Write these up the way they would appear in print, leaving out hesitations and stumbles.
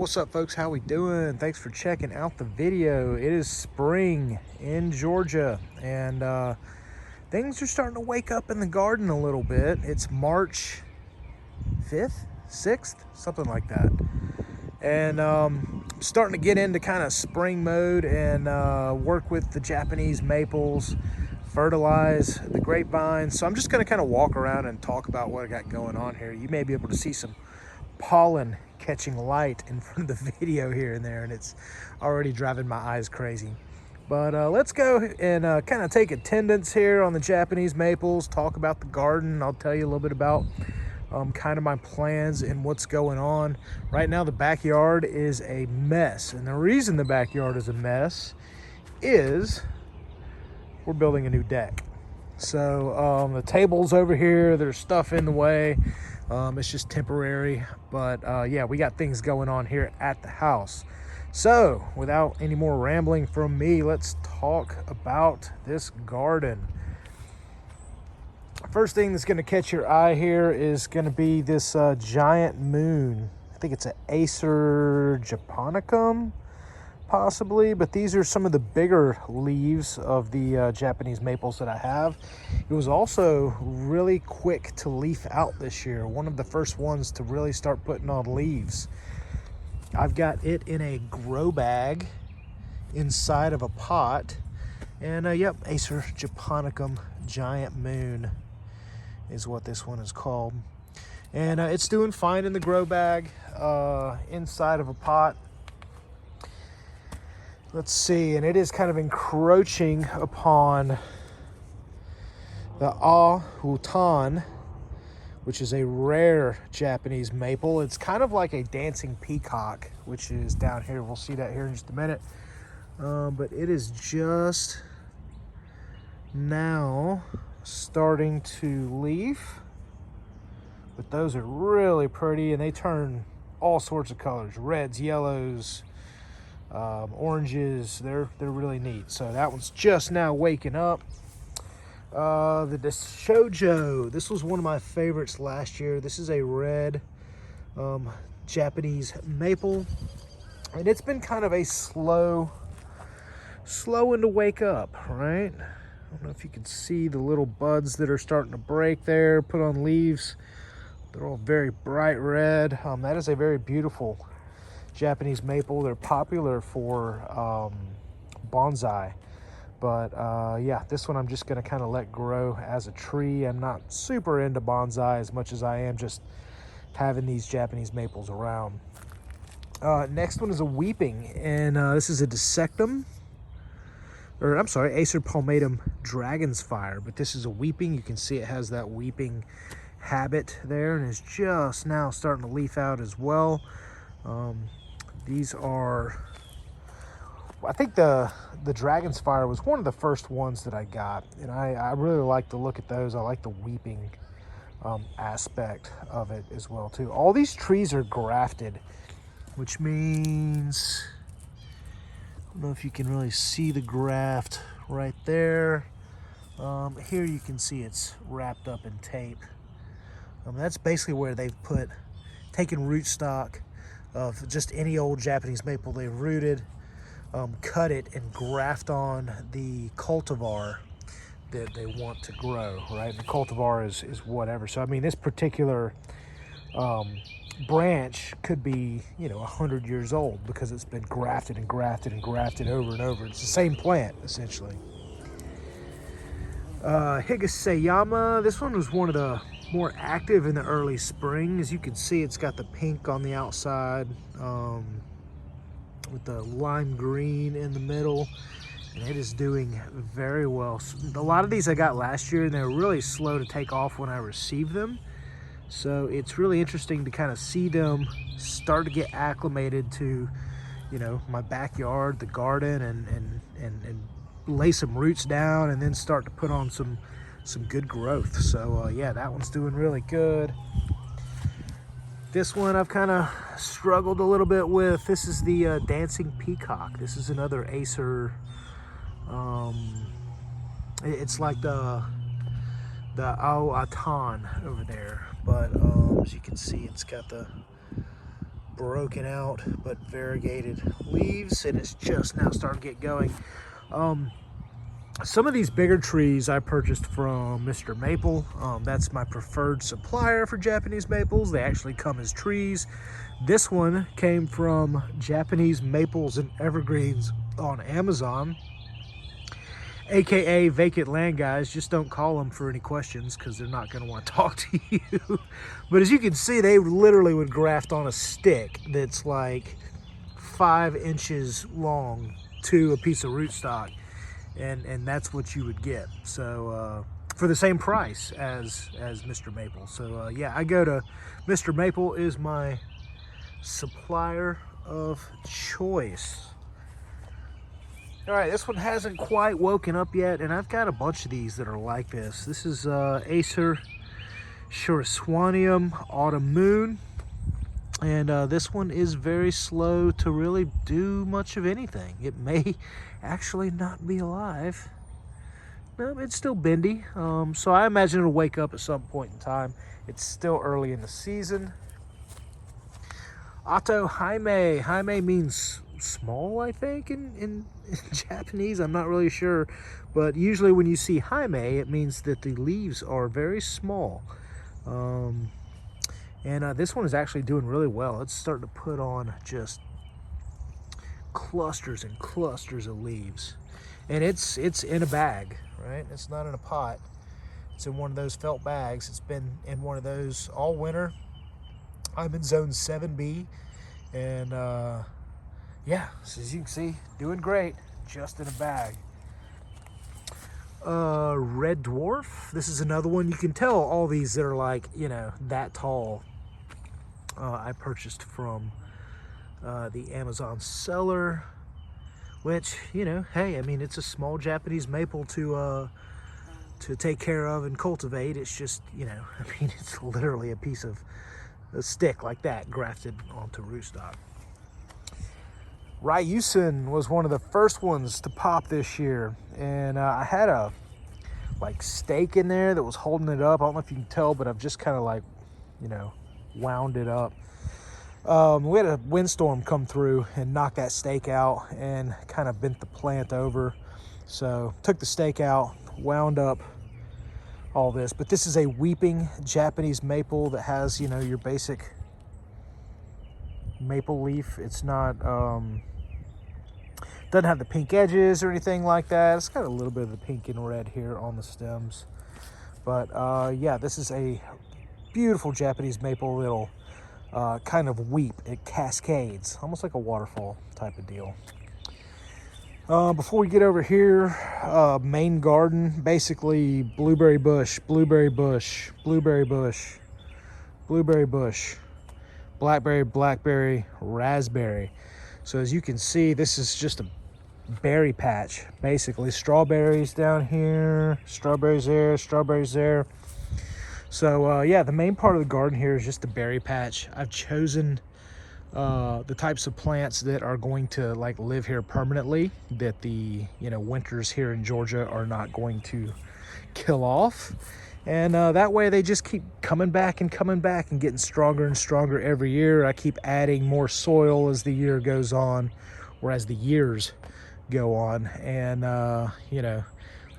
What's up, folks? How we doing? Thanks for checking out the video. It is spring in Georgia, and things are starting to wake up in the garden a little bit. It's March 5th, 6th, something like that. And starting to get into kind of spring mode and work with the Japanese maples, fertilize the grapevines. So I'm just going to kind of walk around and talk about what I got going on here. You may be able to see some pollen catching light in front of the video here and there, and it's already driving my eyes crazy. But let's go and kind of take attendance here on the Japanese maples, talk about the garden. I'll tell you a little bit about kind of my plans and what's going on. Right now the backyard is a mess, and the reason the backyard is a mess is we're building a new deck. So the table's over here, there's stuff in the way. It's just temporary, but yeah, we got things going on here at the house. So without any more rambling from me, let's talk about this garden. First thing that's going to catch your eye here is going to be this giant moon. I think it's an Acer japonicum, possibly, but these are some of the bigger leaves of the Japanese maples that I have. It was also really quick to leaf out this year. One of the first ones to really start putting on leaves. I've got it in a grow bag inside of a pot, and yep, Acer japonicum giant moon is what this one is called. And it's doing fine in the grow bag inside of a pot. Let's see, and it is kind of encroaching upon the Ahutan, which is a rare Japanese maple. It's kind of like a dancing peacock, which is down here. We'll see that here in just a minute. But it is just now starting to leaf. But those are really pretty, and they turn all sorts of colors, reds, yellows, oranges. They're really neat. So that one's just now waking up. The Shojo, this was one of my favorites last year. This is a red Japanese maple, and it's been kind of a slow one to wake up, right? I don't know if you can see the little buds that are starting to break there, put on leaves. They're all very bright red. That is a very beautiful Japanese maple. They're popular for bonsai, but yeah, this one I'm just going to kind of let grow as a tree. I'm not super into bonsai as much as I am just having these Japanese maples around. Next one is a weeping, and this is a dissectum, or I'm sorry, Acer palmatum dragon's fire, but this is a weeping. You can see it has that weeping habit there, and it's just now starting to leaf out as well. These are, I think the Dragon's Fire was one of the first ones that I got, and I really like to look at those. I like the weeping aspect of it as well too. All these trees are grafted, which means, I don't know if you can really see the graft right there. Here you can see it's wrapped up in tape. That's basically where they've taken rootstock of just any old Japanese maple they've rooted, cut it, and graft on the cultivar that they want to grow, right? The cultivar is whatever. So I mean, this particular branch could be, 100 years old because it's been grafted and grafted and grafted over and over. It's the same plant essentially. Higaseyama, this one was one of the more active in the early spring. As you can see, it's got the pink on the outside with the lime green in the middle, and it is doing very well. A lot of these I got last year, and they're really slow to take off when I received them, so it's really interesting to kind of see them start to get acclimated to my backyard, the garden, and lay some roots down, and then start to put on some good growth. So yeah, that one's doing really good. This one I've kind of struggled a little bit with. This is the dancing peacock. This is another Acer. It's like the Aoatan over there, but as you can see, it's got the broken out but variegated leaves, and it's just now starting to get going. Some of these bigger trees I purchased from Mr. Maple. That's my preferred supplier for Japanese maples. They actually come as trees. This one came from Japanese Maples and Evergreens on Amazon, aka Vacant Land Guys. Just don't call them for any questions because they're not going to want to talk to you. But as you can see, they literally would graft on a stick that's like 5 inches long to a piece of rootstock. And that's what you would get. So for the same price as Mr. Maple. So yeah, I go to Mr. Maple is my supplier of choice. All right, this one hasn't quite woken up yet, and I've got a bunch of these that are like this. This is Acer Shuraswanium Autumn Moon. And this one is very slow to really do much of anything. It may actually not be alive. No, it's still bendy. So I imagine it'll wake up at some point in time. It's still early in the season. Ato Jaime. Jaime means small, I think, in Japanese. I'm not really sure. But usually when you see Jaime, it means that the leaves are very small. And this one is actually doing really well. It's starting to put on just clusters and clusters of leaves. And it's in a bag, right? It's not in a pot. It's in one of those felt bags. It's been in one of those all winter. I'm in zone 7B. And yeah, so as you can see, doing great, just in a bag. Red Dwarf. This is another one. You can tell all these that are like, you know, that tall. I purchased from the Amazon seller, which, you know, hey, I mean, it's a small Japanese maple to take care of and cultivate. It's just, you know, I mean, it's literally a piece of a stick like that grafted onto rootstock. Ryusen was one of the first ones to pop this year, and I had a like stake in there that was holding it up. I don't know if you can tell, but I've just kind of like, you know, wound it up. We had a windstorm come through and knock that stake out and kind of bent the plant over. So took the stake out, wound up all this. But this is a weeping Japanese maple that has, you know, your basic maple leaf. It's not, doesn't have the pink edges or anything like that. It's got a little bit of the pink and red here on the stems. But yeah, this is a beautiful Japanese maple that'll kind of weep. It cascades, almost like a waterfall type of deal. Before we get over here, main garden, basically blueberry bush, blueberry bush, blueberry bush, blueberry bush, blackberry, blackberry, raspberry. So as you can see, this is just a berry patch, basically. Strawberries down here, strawberries there, strawberries there. So yeah, the main part of the garden here is just a berry patch. I've chosen the types of plants that are going to like live here permanently, that the, you know, winters here in Georgia are not going to kill off. And that way they just keep coming back and getting stronger and stronger every year. I keep adding more soil as the year goes on, or as the years go on. And you know,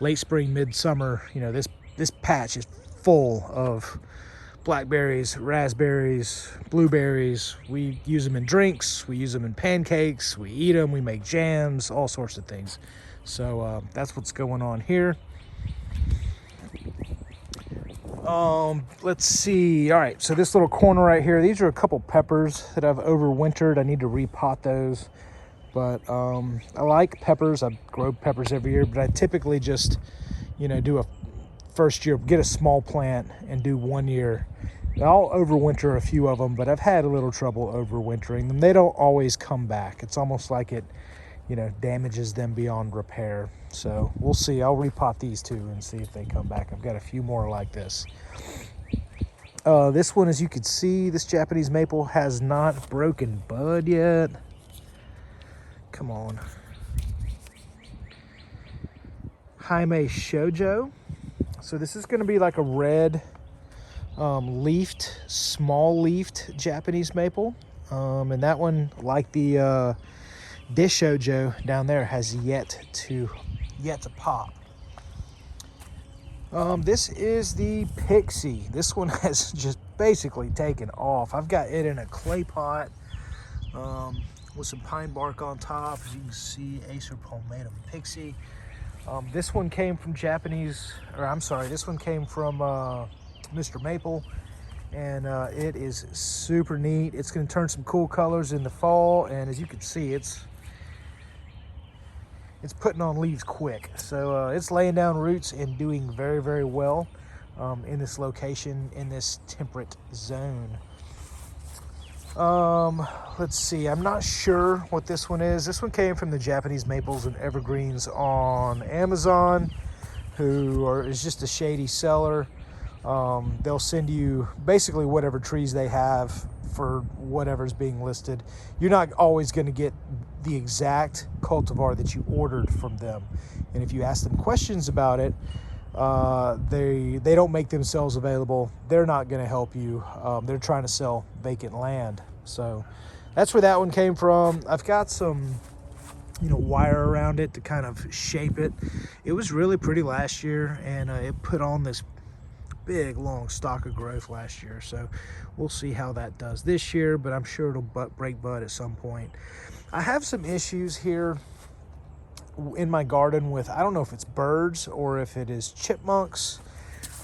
late spring, midsummer, you know, this patch is full of blackberries, raspberries, blueberries. We use them in drinks, we use them in pancakes, we eat them, we make jams, all sorts of things. So that's what's going on here. Let's see. All right, so this little corner right here, these are a couple peppers that I've overwintered. I need to repot those. But I like peppers. I grow peppers every year, but I typically just, you know, do a first year, get a small plant and do 1 year. I'll overwinter a few of them, but I've had a little trouble overwintering them. They don't always come back. It's almost like it, you know, damages them beyond repair. So we'll see. I'll repot these two and see if they come back. I've got a few more like this. This one, as you can see, this Japanese maple has not broken bud yet. Come on. Jaime Shoujo. So this is going to be like a red leafed, small leafed Japanese maple. And that one, like the Dish Shojo down there, has yet to pop. This is the Pixie. This one has just basically taken off. I've got it in a clay pot with some pine bark on top. As you can see, Acer palmatum Pixie. This one came from this one came from Mr. Maple, and it is super neat. It's going to turn some cool colors in the fall, and as you can see, it's putting on leaves quick. So it's laying down roots and doing very, very well in this location, in this temperate zone. Let's see, I'm not sure what this one is. This one came from the Japanese Maples and Evergreens on Amazon, is just a shady seller. They'll send you basically whatever trees they have for whatever's being listed. You're not always going to get the exact cultivar that you ordered from them, and if you ask them questions about it, they don't make themselves available. They're not going to help you. They're trying to sell vacant land. So that's where that one came from. I've got some wire around it to kind of shape it. It was really pretty last year, and it put on this big long stalk of growth last year. So we'll see how that does this year, but I'm sure it'll break bud at some point. I have some issues here in my garden with, I don't know if it's birds or if it is chipmunks.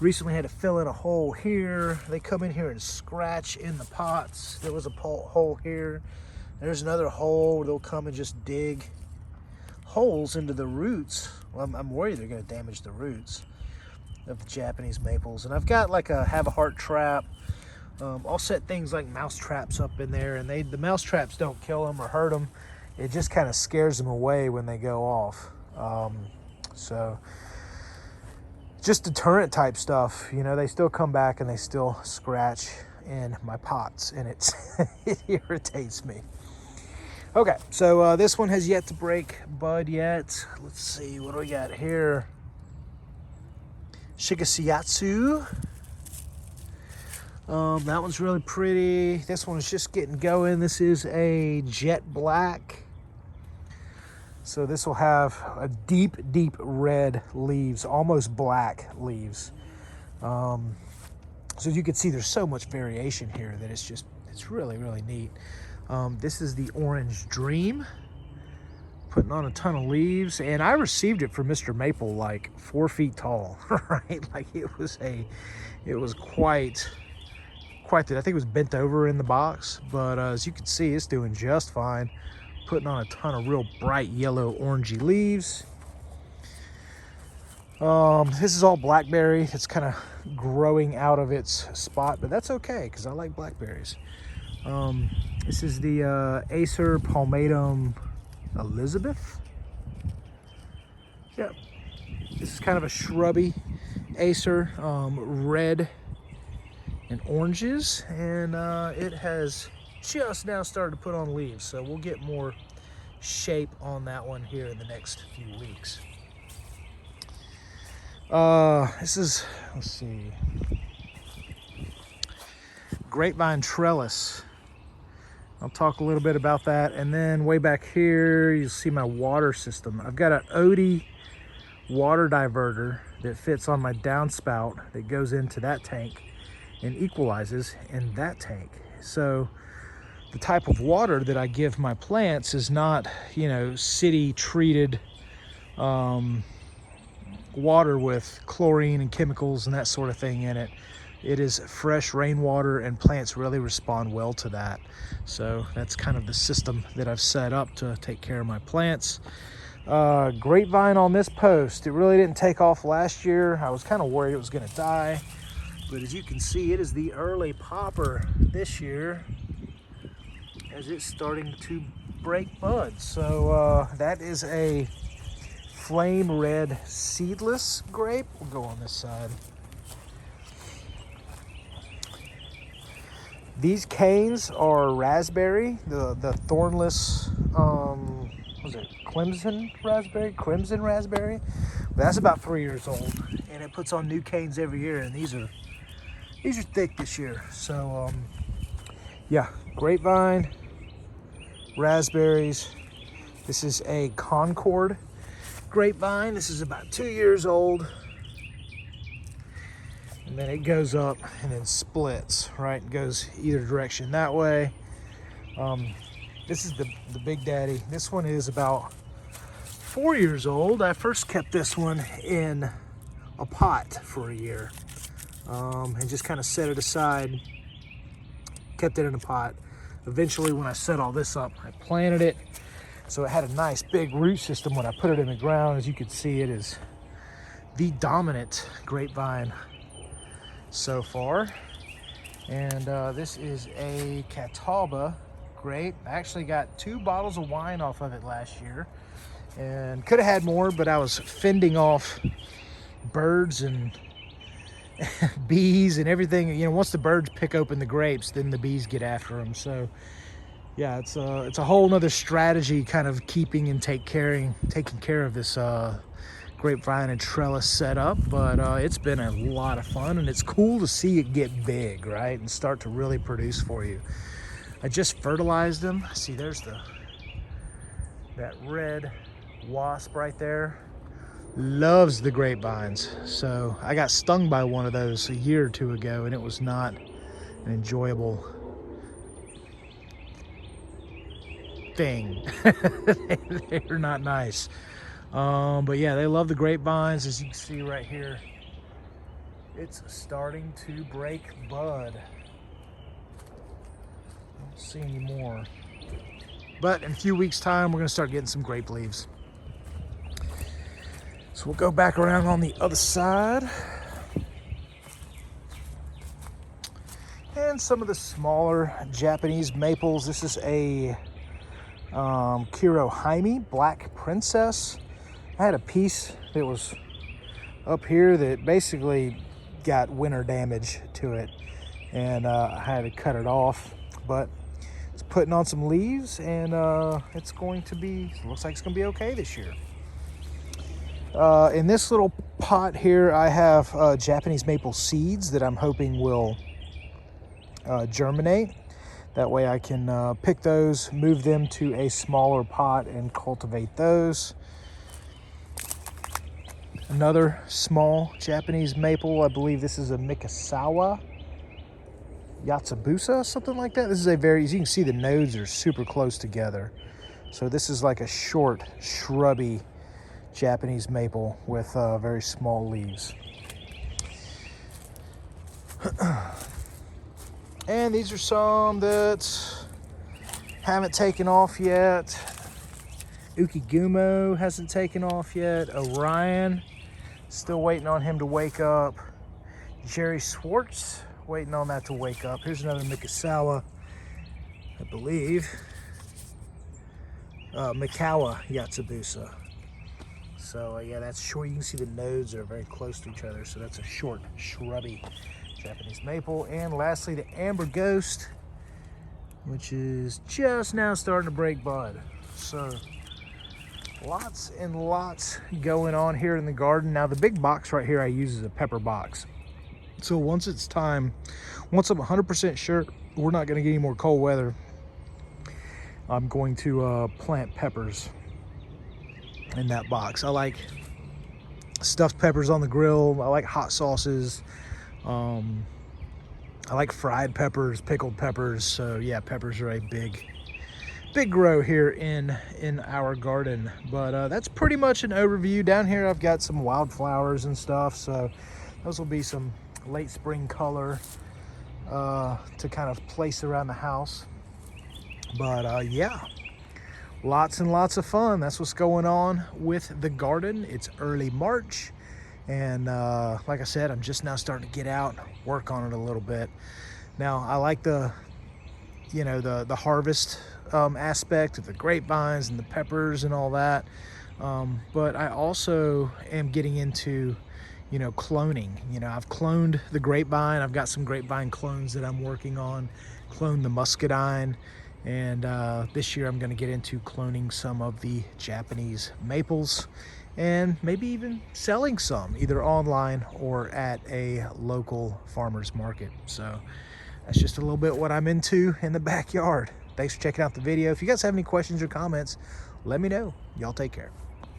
Recently had to fill in a hole here. They come in here and scratch in the pots. There was a hole here. There's another hole. They'll come and just dig holes into the roots. Well, I'm worried they're going to damage the roots of the Japanese maples. And I've got like a have a heart trap. I'll set things like mouse traps up in there, and the mouse traps don't kill them or hurt them. It just kind of scares them away when they go off. So just deterrent type stuff. They still come back and they still scratch in my pots, and it irritates me. Okay, so this one has yet to break bud yet. Let's see, what do we got here? Shikasiatsu. That one's really pretty. This one is just getting going. This is a jet black. So this will have a deep, deep red leaves, almost black leaves. So you can see there's so much variation here that it's really, really neat. This is the Orange Dream, putting on a ton of leaves, and I received it from Mr. Maple like 4 feet tall, right? Like it was quite that. I think it was bent over in the box, but as you can see, it's doing just fine. Putting on a ton of real bright yellow orangey leaves. This is all blackberry. It's kind of growing out of its spot, but that's okay because I like blackberries. This is the Acer palmatum Elizabeth. Yep. This is kind of a shrubby Acer, red and oranges, and it has just now started to put on leaves, so we'll get more shape on that one here in the next few weeks. This is, let's see, grapevine trellis. I'll talk a little bit about that, and then way back here you'll see my water system. I've got an Odie water diverter that fits on my downspout that goes into that tank and equalizes in that tank. So the type of water that I give my plants is not, city treated water with chlorine and chemicals and that sort of thing in it. It is fresh rainwater, and plants really respond well to that. So that's kind of the system that I've set up to take care of my plants. Grapevine on this post. It really didn't take off last year. I was kind of worried it was going to die, but as you can see, it is the early popper this year as it's starting to break buds. So that is a flame red seedless grape. We'll go on this side. These canes are raspberry, the thornless, was it crimson raspberry? But that's about 3 years old, and it puts on new canes every year, and these are thick this year. So yeah, grapevine, raspberries. This is a Concord grapevine. This is about 2 years old. And then it goes up and then splits, right? It goes either direction that way. This is the Big Daddy. This one is about 4 years old. I first kept this one in a pot for a year and just kind of set it aside, kept it in a pot. Eventually, when I set all this up, I planted it. So it had a nice big root system when I put it in the ground. As you can see, it is the dominant grapevine so far. And this is a Catawba grape. I actually got 2 bottles of wine off of it last year and could have had more, but I was fending off birds and bees and everything. You know, once the birds pick open the grapes, then the bees get after them. So yeah, it's a whole nother strategy, kind of keeping and taking care of this grapevine and trellis setup. But it's been a lot of fun, and it's cool to see it get big, right, and start to really produce for you. I just fertilized them. See, there's that red wasp right there. Loves the grapevines. So I got stung by one of those a year or 2 ago, and it was not an enjoyable thing. They're not nice. But yeah, they love the grapevines. As you can see right here, it's starting to break bud. Don't see any more. But in a few weeks' time, we're going to start getting some grape leaves. So we'll go back around on the other side. And some of the smaller Japanese maples. This is a Kiro Jaime Black Princess. I had a piece that was up here that basically got winter damage to it, and I had to cut it off, but it's putting on some leaves, and looks like it's gonna be okay this year. In this little pot here, I have Japanese maple seeds that I'm hoping will germinate. That way I can pick those, move them to a smaller pot, and cultivate those. Another small Japanese maple, I believe this is a Mikasawa Yatsubusa, something like that. This is as you can see, the nodes are super close together. So this is like a short, shrubby Japanese maple with very small leaves. And these are some that haven't taken off yet. Ukigumo hasn't taken off yet. Orion, still waiting on him to wake up. Jerry Swartz, waiting on that to wake up. Here's another Mikasawa, I believe. Mikawa Yatsubusa. So yeah, that's short. You can see the nodes are very close to each other. So that's a short, shrubby Japanese maple. And lastly, the Amber Ghost, which is just now starting to break bud. So lots and lots going on here in the garden. Now the big box right here I use as a pepper box. So once I'm 100% sure we're not going to get any more cold weather, I'm going to plant peppers in that box. I like stuffed peppers on the grill. I like hot sauces. I like fried peppers, pickled peppers. So yeah, peppers are a big grow here in our garden. But that's pretty much an overview. Down here I've got some wildflowers and stuff, so those will be some late spring color to kind of place around the house. But yeah, lots and lots of fun. That's what's going on with the garden. It's early March, and like I said, I'm just now starting to get out, work on it a little bit. Now I like the harvest aspect of the grapevines and the peppers and all that, but I also am getting into cloning. I've cloned the grapevine. I've got some grapevine clones that I'm working on, cloned the muscadine, and this year I'm going to get into cloning some of the Japanese maples, and maybe even selling some either online or at a local farmer's market. So that's just a little bit what I'm into in the backyard. Thanks for checking out the video. If you guys have any questions or comments, let me know. Y'all take care.